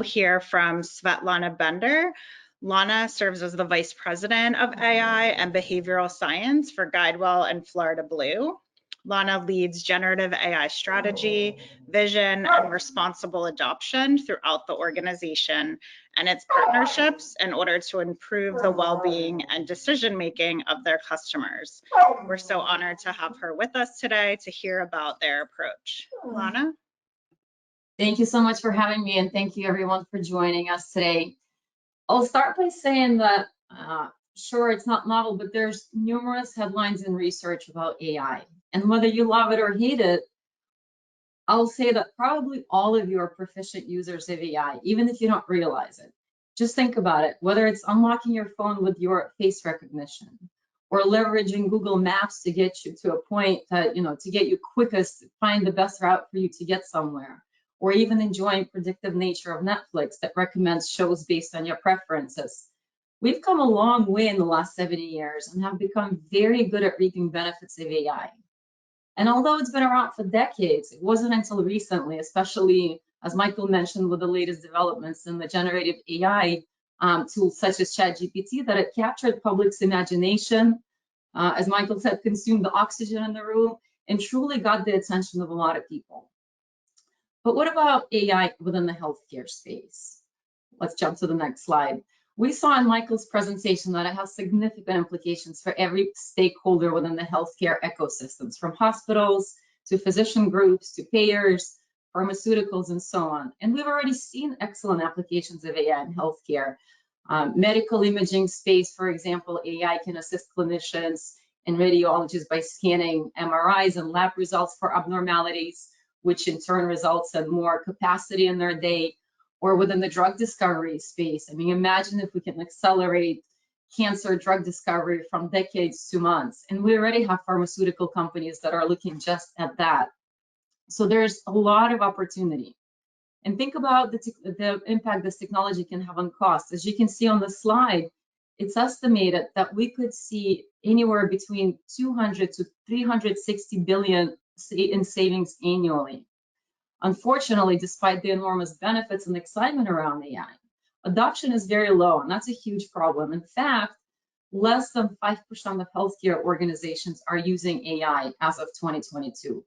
Hear from Svetlana Bender. Lana serves as the Vice President of AI and Behavioral Science for Guidewell and Florida Blue. Lana leads generative AI strategy, vision, and responsible adoption throughout the organization and its partnerships in order to improve the well-being and decision-making of their customers. We're so honored to have her with us today to hear about their approach. Lana? Thank you so much for having me, and thank you everyone for joining us today. I'll start by saying that, sure, it's not novel, but there's numerous headlines and research about AI. And whether you love it or hate it, I'll say that probably all of you are proficient users of AI, even if you don't realize it. Just think about it, whether it's unlocking your phone with your face recognition, or leveraging Google Maps to get you to a point that, to get you quickest, find the best route for you to get somewhere, or even enjoying predictive nature of Netflix that recommends shows based on your preferences. We've come a long way in the last 70 years and have become very good at reaping benefits of AI. And although it's been around for decades, it wasn't until recently, especially as Michael mentioned with the latest developments in the generative AI tools such as ChatGPT, that it captured public's imagination, as Michael said, consumed the oxygen in the room, and truly got the attention of a lot of people. But what about AI within the healthcare space? Let's jump to the next slide. We saw in Michael's presentation that it has significant implications for every stakeholder within the healthcare ecosystems, from hospitals to physician groups to payers, pharmaceuticals, and so on. And we've already seen excellent applications of AI in healthcare. Medical imaging space, for example, AI can assist clinicians and radiologists by scanning MRIs and lab results for abnormalities, which in turn results in more capacity in their day. Or within the drug discovery space, I mean, imagine if we can accelerate cancer drug discovery from decades to months. And we already have pharmaceutical companies that are looking just at that. So there's a lot of opportunity. And think about the impact this technology can have on costs. As you can see on the slide, it's estimated that we could see anywhere between 200 to 360 billion in savings annually. Unfortunately, despite the enormous benefits and excitement around AI, adoption is very low, and that's a huge problem. In fact, less than 5% of healthcare organizations are using AI as of 2022.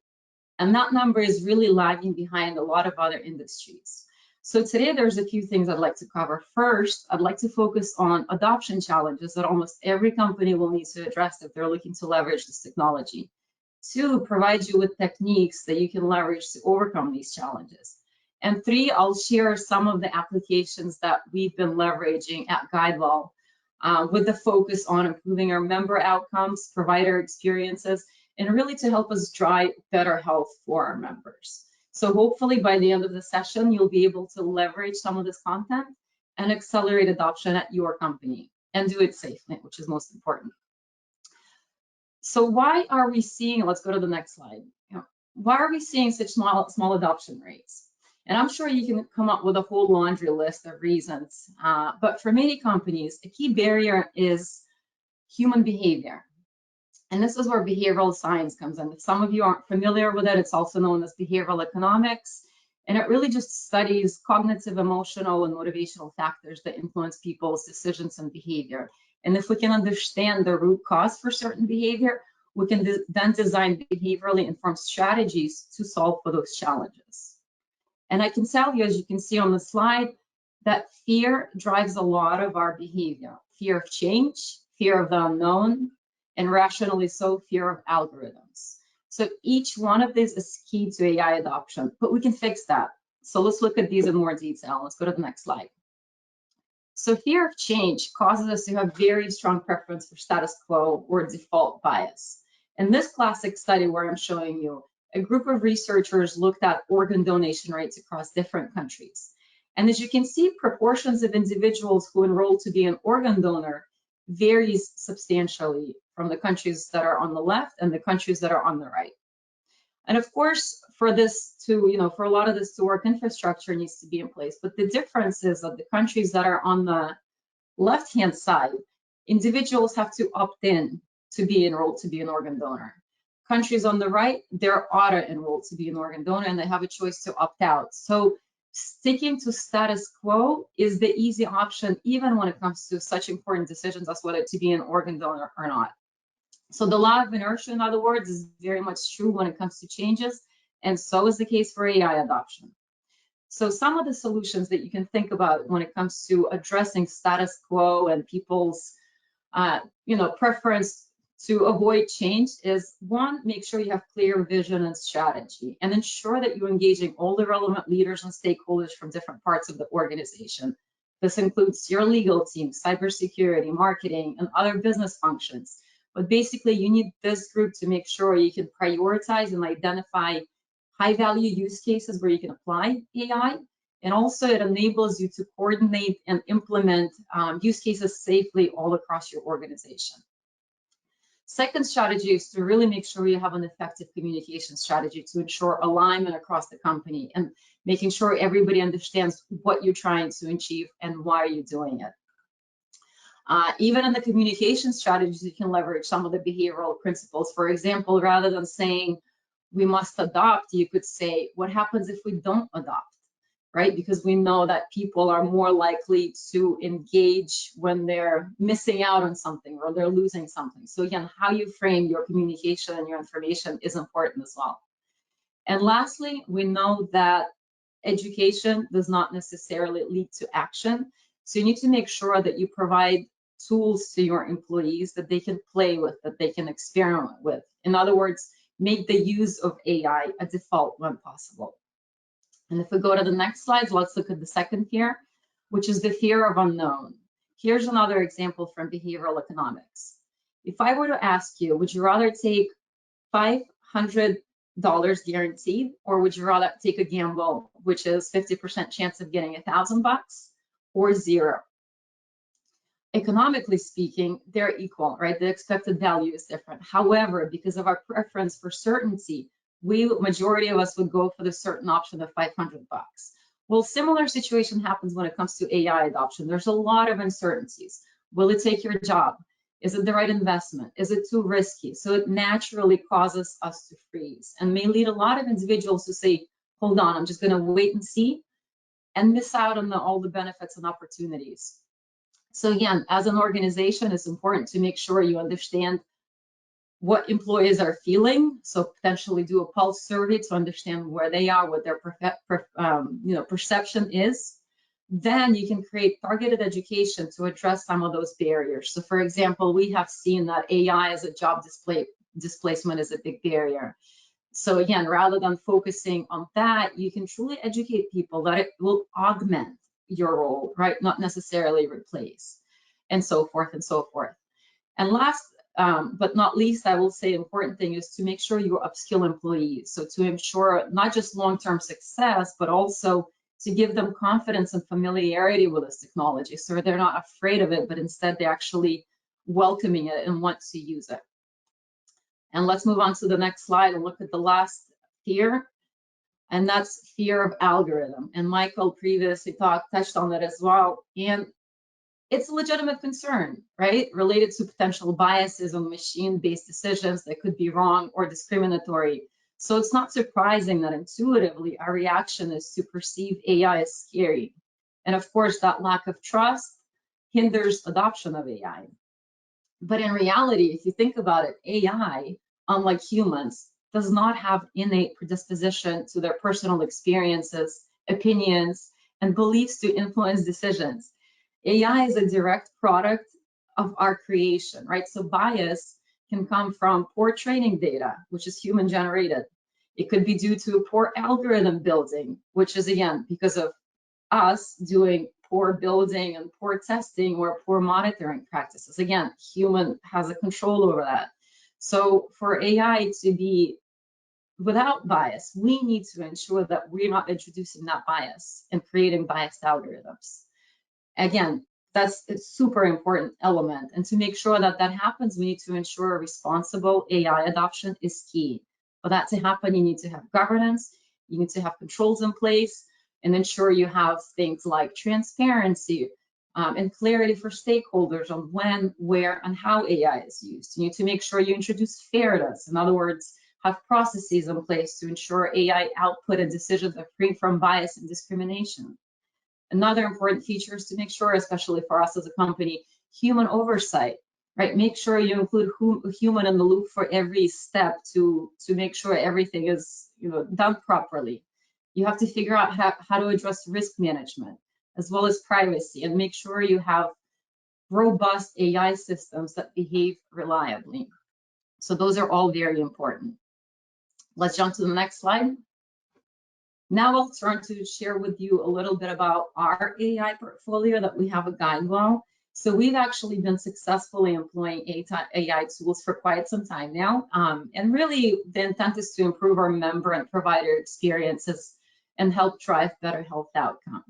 And that number is really lagging behind a lot of other industries. So today, there's a few things I'd like to cover. First, I'd like to focus on adoption challenges that almost every company will need to address if they're looking to leverage this technology. Two, provide you with techniques that you can leverage to overcome these challenges. And three, I'll share some of the applications that we've been leveraging at Guidewell with the focus on improving our member outcomes, provider experiences, and really to help us drive better health for our members. So hopefully by the end of the session, you'll be able to leverage some of this content and accelerate adoption at your company and do it safely, which is most important. So why are we seeing, let's go to the next slide. Why are we seeing such small adoption rates? And I'm sure you can come up with a whole laundry list of reasons. But for many companies, a key barrier is human behavior. And this is where behavioral science comes in. If some of you aren't familiar with it, it's also known as behavioral economics. And it really just studies cognitive, emotional, and motivational factors that influence people's decisions and behavior. And if we can understand the root cause for certain behavior, we can then design behaviorally informed strategies to solve for those challenges. And I can tell you, as you can see on the slide, that fear drives a lot of our behavior. Fear of change, fear of the unknown, and rationally so, fear of algorithms. So each one of these is key to AI adoption, but we can fix that. So let's look at these in more detail. Let's go to the next slide. So fear of change causes us to have very strong preference for status quo or default bias. In this classic study where I'm showing you, a group of researchers looked at organ donation rates across different countries. And as you can see, proportions of individuals who enroll to be an organ donor varies substantially from the countries that are on the left and the countries that are on the right. And of course, for this to, for a lot of this to work, infrastructure needs to be in place. But the difference is that the countries that are on the left-hand side, individuals have to opt in to be enrolled to be an organ donor. Countries on the right, they're auto-enrolled to be an organ donor and they have a choice to opt out. So sticking to status quo is the easy option, even when it comes to such important decisions as whether to be an organ donor or not. So the law of inertia, in other words, is very much true when it comes to changes, and so is the case for AI adoption. So some of the solutions that you can think about when it comes to addressing status quo and people's preference to avoid change is, one, make sure you have clear vision and strategy, and ensure that you're engaging all the relevant leaders and stakeholders from different parts of the organization. This includes your legal team, cybersecurity, marketing, and other business functions. But basically, you need this group to make sure you can prioritize and identify high-value use cases where you can apply AI. And also it enables you to coordinate and implement use cases safely all across your organization. Second strategy is to really make sure you have an effective communication strategy to ensure alignment across the company and making sure everybody understands what you're trying to achieve and why you're doing it. Even in the communication strategies, you can leverage some of the behavioral principles. For example, rather than saying we must adopt, you could say, what happens if we don't adopt? Right? Because we know that people are more likely to engage when they're missing out on something or they're losing something. So again, how you frame your communication and your information is important as well. And lastly, we know that education does not necessarily lead to action. So you need to make sure that you provide tools to your employees that they can play with, that they can experiment with. In other words, make the use of AI a default when possible. And if we go to the next slide, let's look at the second fear, which is the fear of unknown. Here's another example from behavioral economics. If I were to ask you, would you rather take $500 guaranteed, or would you rather take a gamble, which is 50% chance of getting $1,000 or zero? Economically speaking, they're equal, right? The expected value is different. However, because of our preference for certainty, majority of us would go for the certain option of $500. Well, similar situation happens when it comes to AI adoption. There's a lot of uncertainties. Will it take your job? Is it the right investment? Is it too risky? So it naturally causes us to freeze and may lead a lot of individuals to say, hold on, I'm just going to wait and see, and miss out on all the benefits and opportunities. So again, as an organization, it's important to make sure you understand what employees are feeling. So potentially do a pulse survey to understand where they are, what their perception is. Then you can create targeted education to address some of those barriers. So for example, we have seen that AI as a job displacement is a big barrier. So again, rather than focusing on that, you can truly educate people that it will augment your role, right? Not necessarily replace, and so forth and so forth. And last but not least, I will say important thing is to make sure you upskill employees. So to ensure not just long-term success, but also to give them confidence and familiarity with this technology. So they're not afraid of it, but instead they're actually welcoming it and want to use it. And let's move on to the next slide and look at the last fear, and that's fear of algorithm. And Michael previously touched on that as well. And it's a legitimate concern, right? Related to potential biases on machine-based decisions that could be wrong or discriminatory. So it's not surprising that intuitively our reaction is to perceive AI as scary. And of course, that lack of trust hinders adoption of AI. But in reality, if you think about it, AI, unlike humans, does not have innate predisposition to their personal experiences, opinions, and beliefs to influence decisions. AI is a direct product of our creation, right? So bias can come from poor training data, which is human generated. It could be due to poor algorithm building, which is again, because of us doing poor building and poor testing or poor monitoring practices. Again, human has a control over that. So for AI to be without bias, we need to ensure that we're not introducing that bias and creating biased algorithms. Again, that's a super important element. And to make sure that that happens, we need to ensure responsible AI adoption is key. For that to happen, you need to have governance, you need to have controls in place, and ensure you have things like transparency and clarity for stakeholders on when, where, and how AI is used. You need to make sure you introduce fairness. In other words, have processes in place to ensure AI output and decisions are free from bias and discrimination. Another important feature is to make sure, especially for us as a company, human oversight, right? Make sure you include a human in the loop for every step to make sure everything is done properly. You have to figure out how to address risk management as well as privacy, and make sure you have robust AI systems that behave reliably. So those are all very important. Let's jump to the next slide. Now I'll turn to share with you a little bit about our AI portfolio that we have at GuideWell. So we've actually been successfully employing AI tools for quite some time now. And really the intent is to improve our member and provider experiences and help drive better health outcomes.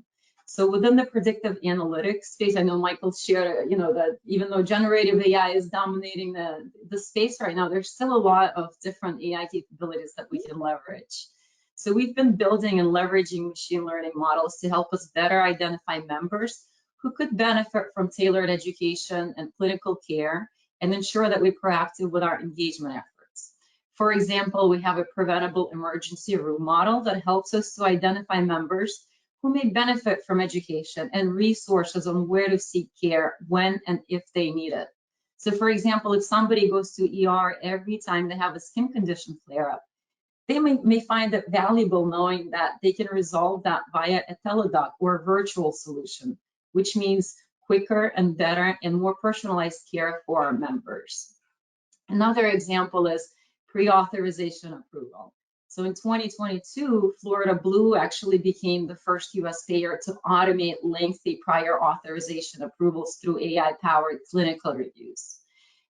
So within the predictive analytics space, I know Michael shared, that even though generative AI is dominating the space right now, there's still a lot of different AI capabilities that we can leverage. So we've been building and leveraging machine learning models to help us better identify members who could benefit from tailored education and clinical care, and ensure that we're proactive with our engagement efforts. For example, we have a preventable emergency room model that helps us to identify members who may benefit from education and resources on where to seek care when and if they need it. So for example, if somebody goes to ER every time they have a skin condition flare up, they may find it valuable knowing that they can resolve that via a teledoc or a virtual solution, which means quicker and better and more personalized care for our members. Another example is pre-authorization approval. So in 2022, Florida Blue actually became the first US payer to automate lengthy prior authorization approvals through AI-powered clinical reviews.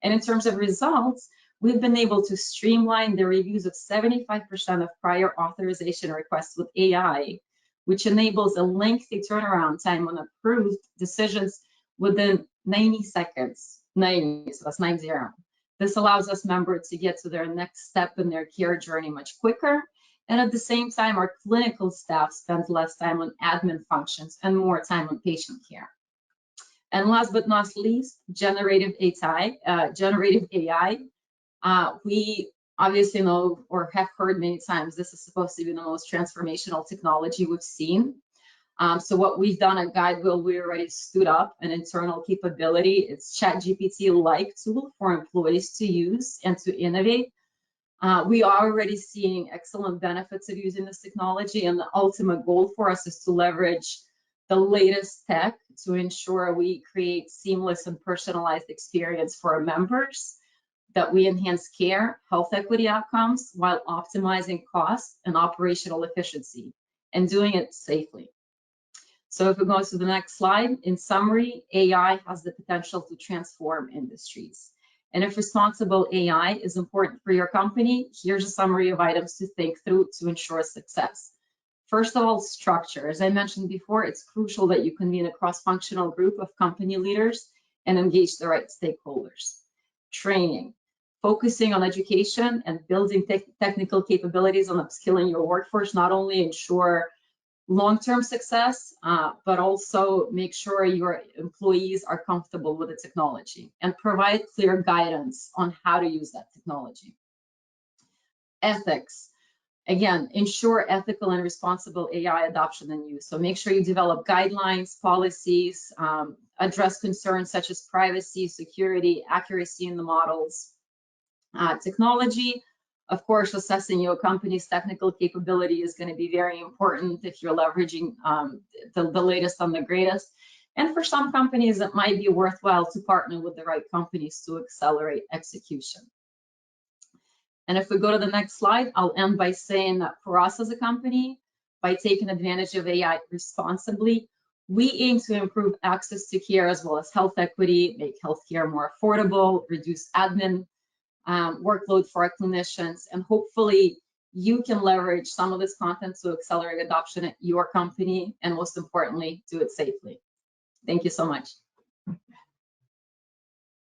And in terms of results, we've been able to streamline the reviews of 75% of prior authorization requests with AI, which enables a lengthy turnaround time on approved decisions within 90 seconds, 90, so that's 90. This allows us members to get to their next step in their care journey much quicker. And at the same time, our clinical staff spends less time on admin functions and more time on patient care. And last but not least, generative AI. We obviously know or have heard many times this is supposed to be the most transformational technology we've seen. So what we've done at GuideWell, we already stood up an internal capability. It's ChatGPT-like tool for employees to use and to innovate. We are already seeing excellent benefits of using this technology, and the ultimate goal for us is to leverage the latest tech to ensure we create seamless and personalized experience for our members, that we enhance care, health equity outcomes while optimizing cost and operational efficiency, and doing it safely. So if we go to the next slide, in summary, AI has the potential to transform industries. And if responsible AI is important for your company, here's a summary of items to think through to ensure success. First of all, structure. As I mentioned before, it's crucial that you convene a cross-functional group of company leaders and engage the right stakeholders. Training. Focusing on education and building technical capabilities on upskilling your workforce not only ensure long-term success, but also make sure your employees are comfortable with the technology and provide clear guidance on how to use that technology. Ethics. Again, ensure ethical and responsible AI adoption and use. So make sure you develop guidelines, policies, address concerns such as privacy, security, accuracy in the models. Technology, of course, assessing your company's technical capability is going to be very important if you're leveraging the latest and the greatest. And for some companies, it might be worthwhile to partner with the right companies to accelerate execution. And if we go to the next slide, I'll end by saying that for us as a company, by taking advantage of AI responsibly, we aim to improve access to care as well as health equity, make healthcare more affordable, reduce admin workload for our clinicians, and hopefully you can leverage some of this content to accelerate adoption at your company, and most importantly, do it safely. Thank you so much.